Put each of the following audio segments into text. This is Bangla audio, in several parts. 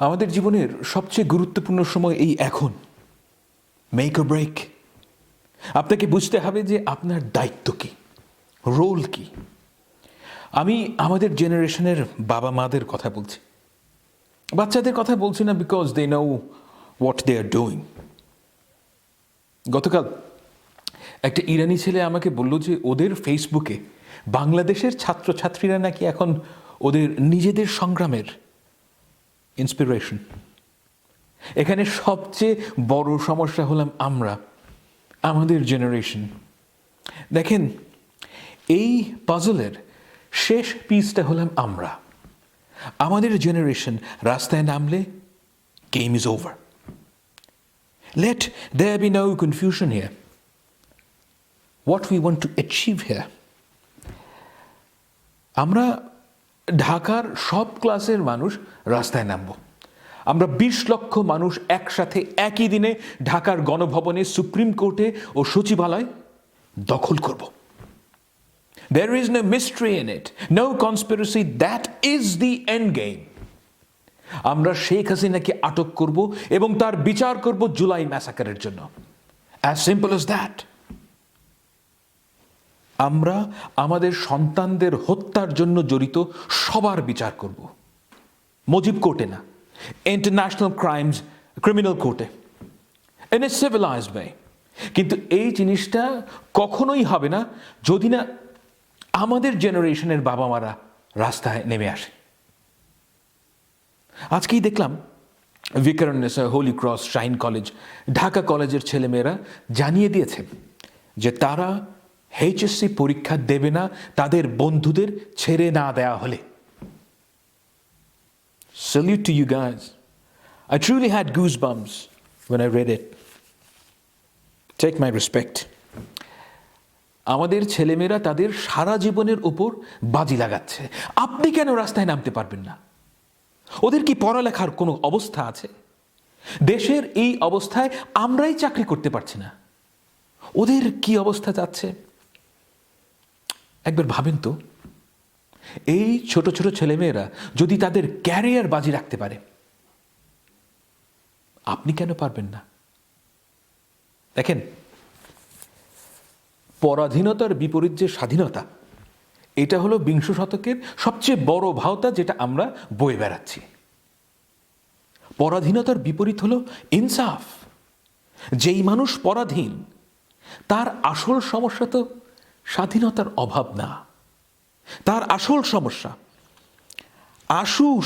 আমাদের জীবনের সবচেয়ে গুরুত্বপূর্ণ সময় এই এখন, মেক অর ব্রেক। আপনাকে বুঝতে হবে যে আপনার দায়িত্ব কী, রোল কি। আমি আমাদের জেনারেশনের বাবা মাদের কথা বলছি, বাচ্চাদের কথা বলছি না, because they know what they are doing. গতকাল একটা ইরানি ছেলে আমাকে বলল যে ওদের ফেসবুকে বাংলাদেশের ছাত্রছাত্রীরা নাকি এখন ওদের নিজেদের সংগ্রামের ইন্সপিরেশন। এখানে সবচেয়ে বড় সমস্যা হলাম আমরা, আমাদের জেনারেশন। দেখেন, এই পাজলের শেষ পিসটা হলাম আমরা। আমাদের জেনারেশন রাস্তায় নামলে game is over. Let there be no confusion here. What we want to achieve here. আমরা ঢাকার সব ক্লাসের মানুষ রাস্তায় নামব। আমরা 20 লক্ষ মানুষ একসাথে একই দিনে ঢাকার গণভবনে, সুপ্রিম কোর্টে ও সচিবালয় দখল করব। There is no mystery in it, no conspiracy, that is the end game. আমরা শেখ হাসিনাকে আটক করব এবং তার বিচার করব জুলাই ম্যাসাকারের জন্য। As simple as that. আমরা আমাদের সন্তানদের হত্যার জন্য জড়িত সবার বিচার করব, মুজিব কোর্টে না, ইন্টারন্যাশনাল ক্রিমিনাল কোর্টে, ইন এ সিভিলাইজড ওয়ে। কিন্তু এই জিনিসটা কখনোই হবে না যদি না আমাদের জেনারেশনের বাবা মারা রাস্তায় নেমে আসে। আজকেই দেখলাম Viqarunnisa, Holy Cross, Shaheen College, Dhaka কলেজের ছেলেমেয়েরা জানিয়ে দিয়েছে যে তারা এইচএসসি পরীক্ষা দেবে না তাদের বন্ধুদের ছেড়ে না দেওয়া হলে। Salute to you guys. I truly had goosebumps when I read it. Take my respect. আমাদের ছেলেমেয়েরা তাদের সারা জীবনের উপর বাজি লাগাচ্ছে। আপনি কেন রাস্তায় নামতে পারবেন না? ওদের কি পড়ালেখার কোনো অবস্থা আছে? দেশের এই অবস্থায় আমরাই চাকরি করতে পারছি না, ওদের কি অবস্থা যাচ্ছে একবার ভাবেন তো। এই ছোট ছোট ছেলেমেয়েরা যদি তাদের ক্যারিয়ার বাজি রাখতে পারে, আপনি কেন পারবেন না? দেখেন, পরাধীনতার বিপরীত যে স্বাধীনতা, এটা হলো বিংশ শতকের সবচেয়ে বড় ভাওতা যেটা আমরা বয়ে বেড়াচ্ছি। পরাধীনতার বিপরীত হলো ইনসাফ। যেই মানুষ পরাধীন, তার আসল সমস্যা তো স্বাধীনতার অভাব না, তার আসল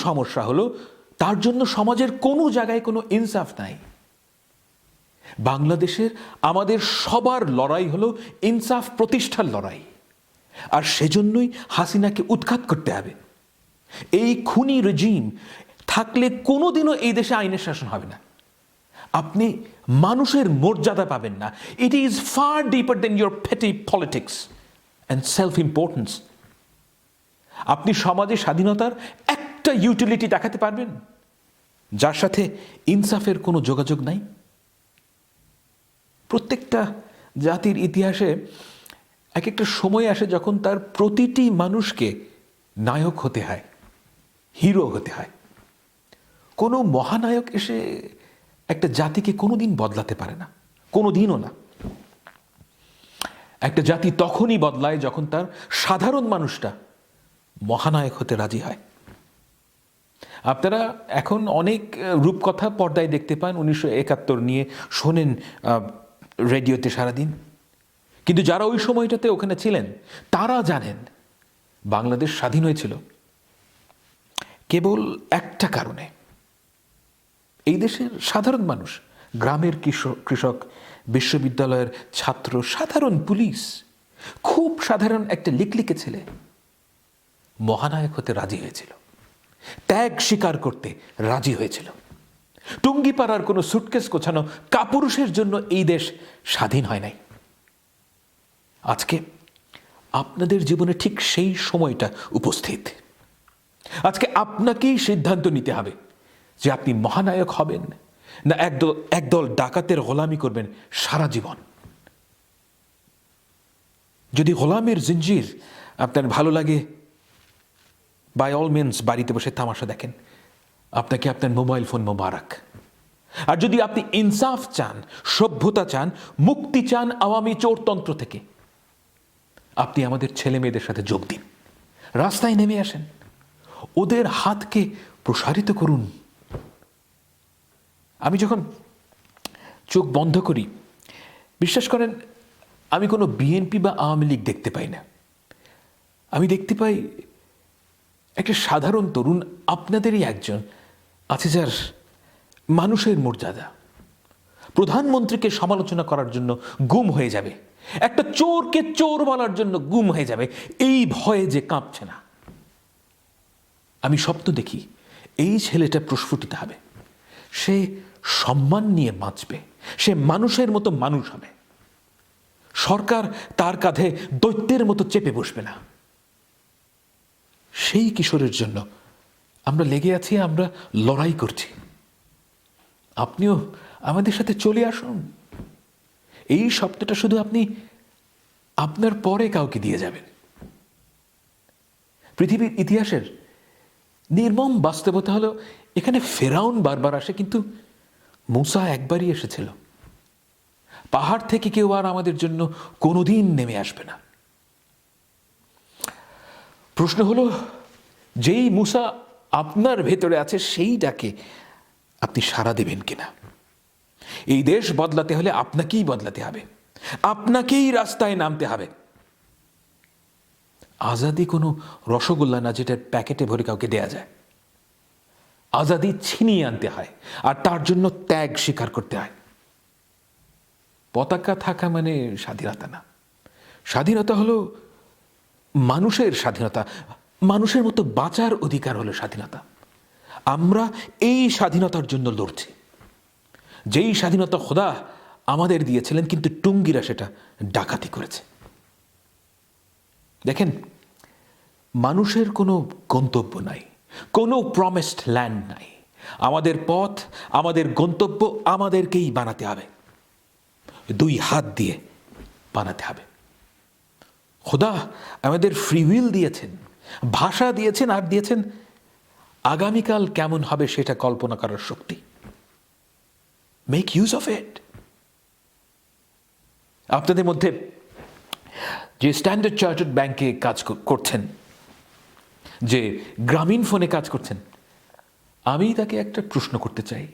সমস্যা হলো তার জন্য সমাজের কোনো জায়গায় কোনো ইনসাফ নাই। বাংলাদেশের আমাদের সবার লড়াই হলো ইনসাফ প্রতিষ্ঠার লড়াই, আর সেজন্যই হাসিনাকে উৎখাত করতে হবে। এই খুনি রেজিম থাকলে কোনোদিনও এই দেশে আইনের শাসন হবে না। আপনি মানুষের মর্যাদা পাবেন না। It is far deeper than your petty politics and self importance. আপনি সমাজে স্বাধীনতার একটা ইউটিলিটি দেখাতে পারবেন যার সাথে ইনসাফের কোনো যোগাযোগ নাই? প্রত্যেকটা জাতির ইতিহাসে এক একটা সময় আসে যখন তার প্রতিটি মানুষকে নায়ক হতে হয়, হিরো হতে হয়। কোনো মহানায়ক এসে একটা জাতিকে কোনোদিন বদলাতে পারে না, কোনোদিনও না। একটা জাতি তখনই বদলায় যখন তার সাধারণ মানুষটা মহানায়ক হতে রাজি হয়। আপনারা এখন অনেক রূপকথা পর্দায় দেখতে পান, 1971 নিয়ে শোনেন রেডিওতে সারাদিন। কিন্তু যারা ওই সময়টাতে ওখানে ছিলেন তারা জানেন বাংলাদেশ স্বাধীন হয়েছিল কেবল একটা কারণে। এই দেশের সাধারণ মানুষ, গ্রামের কৃষক, বিশ্ববিদ্যালয়ের ছাত্র, সাধারণ পুলিশ, খুব সাধারণ একটা লিকলিকে ছেলে মহানায়ক হতে রাজি হয়েছিল, ত্যাগ স্বীকার করতে রাজি হয়েছিল। টুঙ্গিপাড়ার কোনো সুটকেস গোছানো কাপুরুষের জন্য এই দেশ স্বাধীন হয় নাই। আজকে আপনাদের জীবনে ঠিক সেই সময়টা উপস্থিত। আজকে আপনাকেই সিদ্ধান্ত নিতে হবে যে আপনি মহানায়ক হবেন না একদল ডাকাতের গোলামি করবেন সারা জীবন। যদি গোলামের জিঞ্জির আপনার ভালো লাগে, বাই অল মিনস বাড়িতে বসে তামাশা দেখেন। আপনাকে আপনার মোবাইল ফোন মোবারক। আর যদি আপনি ইনসাফ চান, সভ্যতা চান, মুক্তি চান আওয়ামী চোরতন্ত্র থেকে, আপনি আমাদের ছেলে মেয়েদের সাথে যোগ দিন, রাস্তায় নেমে আসেন, ওদের হাতকে প্রসারিত করুন। আমি যখন চোখ বন্ধ করি, বিশ্বাস করেন, আমি কোনো বিএনপি বা আওয়ামী লীগ দেখতে পাই না। আমি দেখতে পাই একটা সাধারণ তরুণ, আপনাদেরই একজন আছে, যার মানুষের মর্যাদা প্রধানমন্ত্রীকে সমালোচনা করার জন্য গুম হয়ে যাবে, একটা চোরকে চোর বলার জন্য গুম হয়ে যাবে, এই ভয়ে যে কাঁপছে না। আমি স্বপ্ন দেখি এই ছেলেটা প্রস্ফুটিত হবে, সে সম্মান নিয়ে বাঁচবে, সে মানুষের মতো মানুষ হবে, সরকার তার কাঁধে দৈত্যের মতো চেপে বসবে না। সেই কিশোরের জন্য আমরা লেগে আছি, আমরা লড়াই করছি। আপনিও আমাদের সাথে চলে আসুন। এই স্বপ্নটা শুধু আপনি আপনার পরে কাউকে দিয়ে যাবেন। পৃথিবীর ইতিহাসের নির্মম বাস্তবতা হলো, এখানে ফেরাউন বারবার আসে, কিন্তু মূসা একবারই এসেছিল। পাহাড় থেকে কেউ আর আমাদের জন্য কোনোদিন নেমে আসবে না। প্রশ্ন হলো, যেই মূসা আপনার ভেতরে আছে, সেই ডাকে আপনি সাড়া দেবেন কিনা? এই দেশ বদলাতে হলে আপনাকেই বদলাতে হবে, আপনাকেই রাস্তায় নামতে হবে। আজাদি কোনো রসগোল্লা না যেটার প্যাকেটে ভরে কাউকে দেয়া যায়। আজাদি ছিনিয়ে আনতে হয়, আর তার জন্য ত্যাগ স্বীকার করতে হয়। পতাকা থাকা মানে স্বাধীনতা না। স্বাধীনতা হলো মানুষের স্বাধীনতা, মানুষের মতো বাঁচার অধিকার হলো স্বাধীনতা। আমরা এই স্বাধীনতার জন্য লড়ছি, যেই স্বাধীনতা খোদা আমাদের দিয়েছিলেন, কিন্তু টুঙ্গিরা সেটা ডাকাতি করেছে। দেখেন, মানুষের কোনো গন্তব্য নাই, কোনো প্রমিসড ল্যান্ড নাই। আমাদের পথ, আমাদের গন্তব্য আমাদেরকেই বানাতে হবে, দুই হাত দিয়ে বানাতে হবে। খোদা আমাদের ফ্রি উইল দিয়েছেন, ভাষা দিয়েছেন, আর দিয়েছেন আগামীকাল কেমন হবে সেটা কল্পনা করার শক্তি। Make use of it. আপনাদের মধ্যে যে স্ট্যান্ডার্ড চার্টার্ড ব্যাংকে কাজ করছেন, যে গ্রামীণ ফোনে কাজ করছেন, আমি তাকে একটা প্রশ্ন করতে চাই।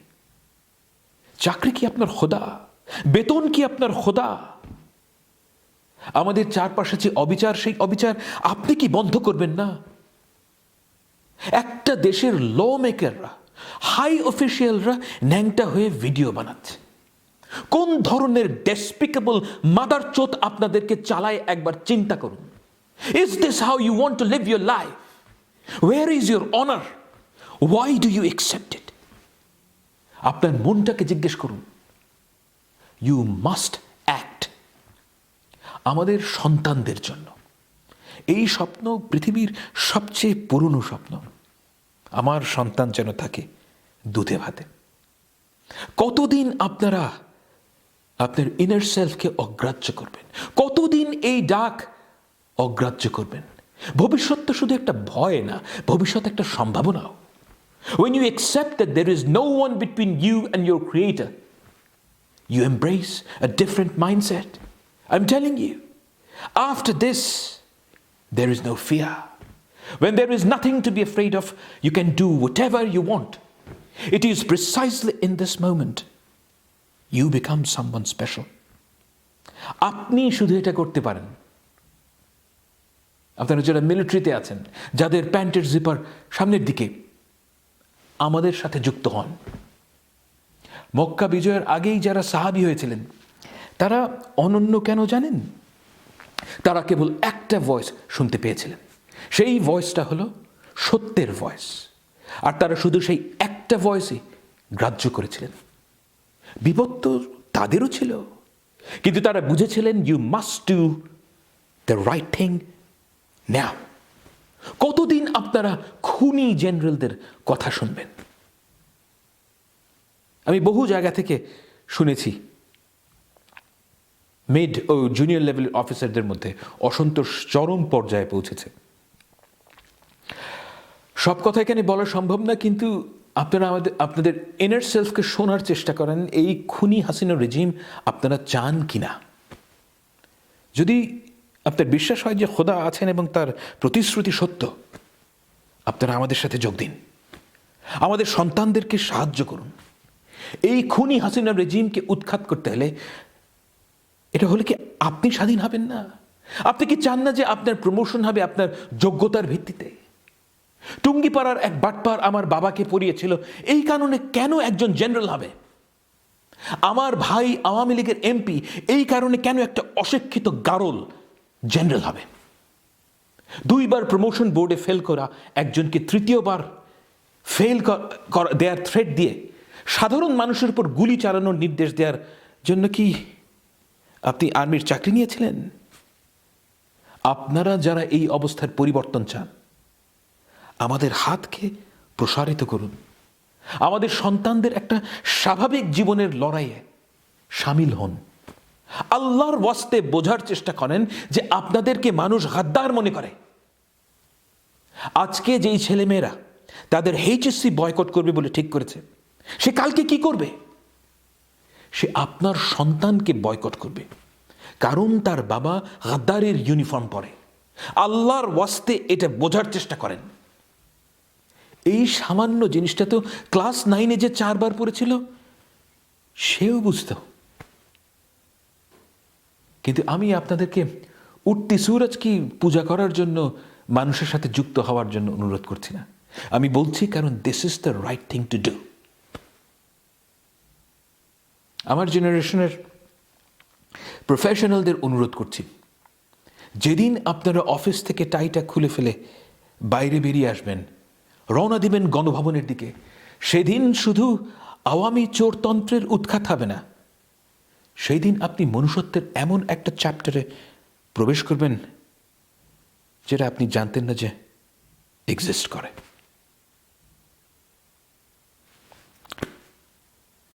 চাকরি কি আপনার খোদা? বেতন কি আপনার খোদা? আমাদের চারপাশে যে অবিচার, সেই অবিচার আপনি কি বন্ধ করবেন না? একটা দেশের ল মেকাররা, হাই অফিসিয়ালরা ন্যাংটা হয়ে ভিডিও বানাচ্ছে। কোন ধরনের ডেসপিকেবল মাদারচোদ আপনাদেরকে চালায় একবার চিন্তা করুন। Is this how you want to live your life? Where is your honour? Why do you accept it? আপনার মনটাকে জিজ্ঞেস করুন। ইউ মাস্ট অ্যাক্ট আমাদের সন্তানদের জন্য। এই স্বপ্ন পৃথিবীর সবচেয়ে পুরনো স্বপ্ন। আমার সন্তান যেন থাকে দুধে ভাতে। কতদিন আপনারা আপনার ইনার সেলফকে অগ্রাহ্য করবেন? কতদিন এই ডাক অগ্রাহ্য করবেন? ভবিষ্যৎ তো শুধু একটা ভয় না, ভবিষ্যৎ একটা সম্ভাবনাও। When you accept that there is no one between you and your creator, you embrace a different mindset. I'm telling you, after this, there is no fear. When there is nothing to be afraid of, you can do whatever you want. It is precisely in this moment you become someone special. আপনি শুধু এটা করতে পারেন। আপনারা যারা মিলিটারিতে আছেন, যাদের প্যান্টের জিপার সামনের দিকে, আমাদের সাথে যুক্ত হন। মক্কা বিজয়ের আগেই যারা সাহাবী হয়েছিলেন, তারা অনন্য কেন জানেন? তারা কেবল একটা ভয়েস শুনতে পেয়েছিলেন, সেই ভয়েসটা হলো সত্যের ভয়েস। আর তারা শুধু সেই একটা ভয়েসই গ্রাহ্য করেছিলেন। বিপদ তো তাদেরও ছিল, কিন্তু তারা বুঝেছিলেন you must do the right thing now. কতদিন আপনারা খুনি জেনারেলদের কথা শুনবেন? আমি বহু জায়গা থেকে শুনেছি মিড ও জুনিয়র লেভেলের অফিসারদের মধ্যে অসন্তোষ চরম পর্যায়ে পৌঁছেছে। সব কথা এখানে বলা সম্ভব না, কিন্তু আপনারা আপনাদের ইনার সেলফকে শোনার চেষ্টা করেন, এই খুনি হাসিনা রেজিম আপনারা চান কিনা। যদি আপনার বিশ্বাস হয় যে খোদা আছেন এবং তার প্রতিশ্রুতি সত্য, আপনারা আমাদের সাথে যোগ দিন, আমাদের সন্তানদেরকে সাহায্য করুন। এই খুনি হাসিনা রেজিমকে উৎখাত করতে হলে, এটা হলে কি আপনি স্বাধীন হবেন না? আপনি কি চান না যে আপনার প্রমোশন হবে আপনার যোগ্যতার ভিত্তিতে? টুঙ্গিপাড়ার এক বাটপার আমার বাবাকে পড়িয়েছিল, এই কারণে কেন একজন জেনারেল হবে? আমার ভাই আওয়ামী লীগের এমপি, এই কারণে কেন একটা অশিক্ষিত গারল জেনারেল হবে? 2 বার প্রমোশন বোর্ডে ফেল করা একজনকে 3য় বার ফেল দেওয়ার থ্রেট দিয়ে সাধারণ মানুষের উপর গুলি চালানোর নির্দেশ দেওয়ার জন্য কি আপনি আর্মির চাকরি নিয়েছিলেন? আপনারা যারা এই অবস্থার পরিবর্তন চান, আমাদের হাতকে প্রসারিত করুন, আমাদের সন্তানদের একটা স্বাভাবিক জীবনের লড়াইয়ে সামিল হন। আল্লাহর ওয়াস্তে বোঝার চেষ্টা করেন যে আপনাদেরকে মানুষ গাদ্দার মনে করে। আজকে যেই ছেলেমেয়েরা তাদের এইচএসসি বয়কট করবে বলে ঠিক করেছে, সে কালকে কি করবে? সে আপনার সন্তানকে বয়কট করবে, কারণ তার বাবা গাদ্দারের ইউনিফর্ম পরে। আল্লাহর ওয়াস্তে এটা বোঝার চেষ্টা করেন। এই সামান্য জিনিসটা তো ক্লাস 9-এ যে 4 বার পড়েছিল সেও বুঝত। কিন্তু আমি আপনাদেরকে উঠতি সূরজ কি পূজা করার জন্য, মানুষের সাথে যুক্ত হওয়ার জন্য অনুরোধ করছি না। আমি বলছি কারণ this is the right thing to do. আমার জেনারেশনের প্রফেশনালদের অনুরোধ করছি, যেদিন আপনারা অফিস থেকে টাইটা খুলে ফেলে বাইরে বেরিয়ে আসবেন, রওনা দিবেন গণভবনের দিকে, সেদিন শুধু আওয়ামী চোরতন্ত্রের উৎখাত হবে না, সেই দিন আপনি মনুষ্যত্বের এমন একটা চ্যাপ্টারে প্রবেশ করবেন যেটা আপনি জানতেন না যে এক্সিস্ট করে।